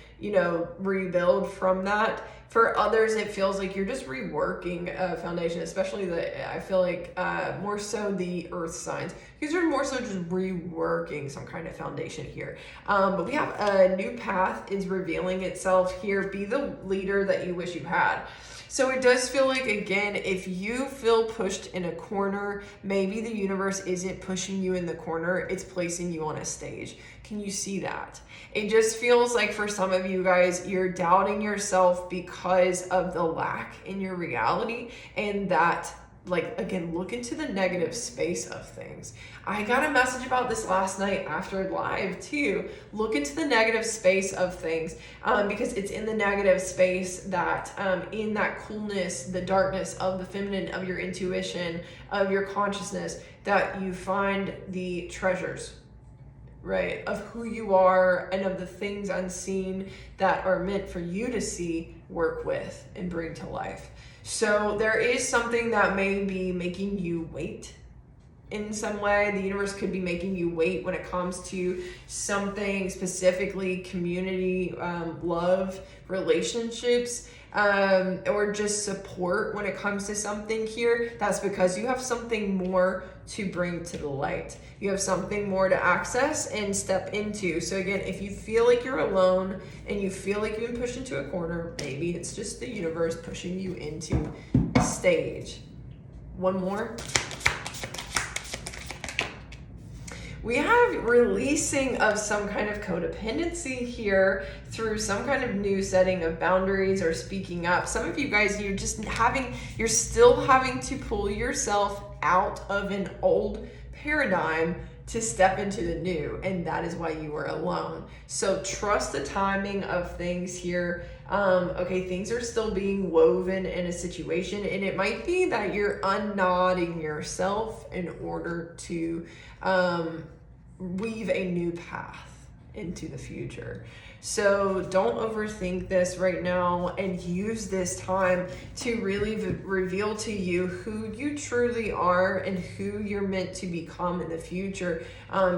rebuild from that. For others, it feels like you're just reworking a foundation, especially I feel like more so the earth signs. Because you're more so just reworking some kind of foundation here. But we have a new path is revealing itself here. Be the leader that you wish you had. So it does feel like, again, if you feel pushed in a corner, maybe the universe isn't pushing you in the corner, it's placing you on a stage. Can you see that? It just feels like for some of you guys, you're doubting yourself because of the lack in your reality, and that, like, again, look into the negative space of things. I got a message about this last night after live too. Look into the negative space of things, because it's in the negative space that, in that coolness, the darkness of the feminine, of your intuition, of your consciousness, that you find the treasures, right, of who you are and of the things unseen that are meant for you to see, work with, and bring to life. So there is something that may be making you wait in some way. The universe could be making you wait when it comes to something specifically community, love, relationships, or just support when it comes to something here. That's because you have something more to bring to the light. You have something more to access and step into. So again, if you feel like you're alone and you feel like you've been pushed into a corner, maybe it's just the universe pushing you into the stage. One more. We have releasing of some kind of codependency here through some kind of new setting of boundaries or speaking up. Some of you guys, you're still having to pull yourself out of an old paradigm to step into the new, and that is why you are alone. So trust the timing of things here. Okay, things are still being woven in a situation, and it might be that you're unknotting yourself in order to weave a new path into the future. So don't overthink this right now, and use this time to really reveal to you who you truly are and who you're meant to become in the future.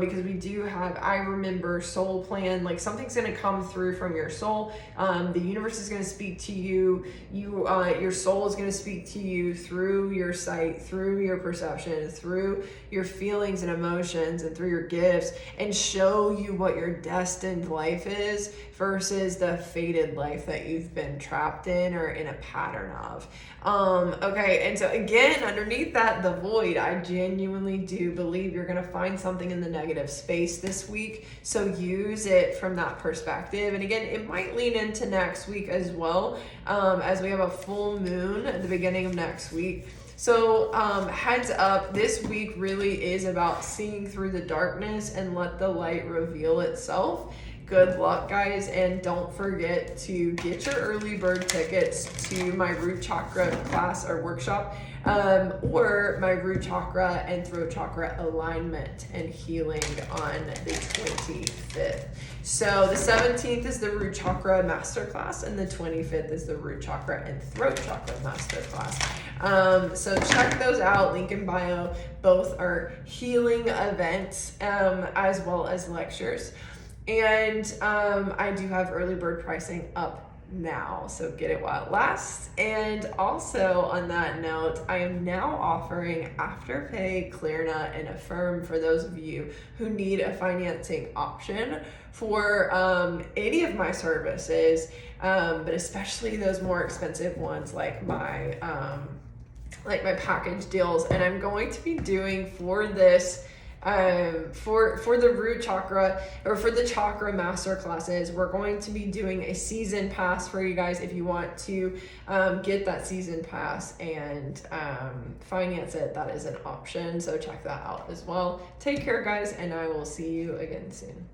Because we do have, I remember, soul plan, like something's going to come through from your soul. The universe is going to speak to you. Your soul is going to speak to you through your sight, through your perception, through your feelings and emotions, and through your gifts, and show you what your destined life is versus the fated life that you've been trapped in or in a pattern of. Okay, and so again, underneath that, the void, I genuinely do believe you're going to find something in the negative space this week. So use it from that perspective. And again, it might lean into next week as well, as we have a full moon at the beginning of next week. So heads up, this week really is about seeing through the darkness and let the light reveal itself. Good luck, guys, and don't forget to get your early bird tickets to my root chakra class or workshop, or my root chakra and throat chakra alignment and healing on the 25th. So the 17th is the root chakra masterclass, and the 25th is the root chakra and throat chakra masterclass. So check those out, link in bio. Both are healing events, as well as lectures. And I do have early bird pricing up now, so get it while it lasts. And also on that note, I am now offering Afterpay, Klarna, and Affirm for those of you who need a financing option for any of my services, but especially those more expensive ones like my package deals. And I'm going to be doing for this, for the root chakra, or for the chakra master classes, we're going to be doing a season pass for you guys if you want to get that season pass and finance it. That is an option, so check that out as well. Take care, guys, and I will see you again soon.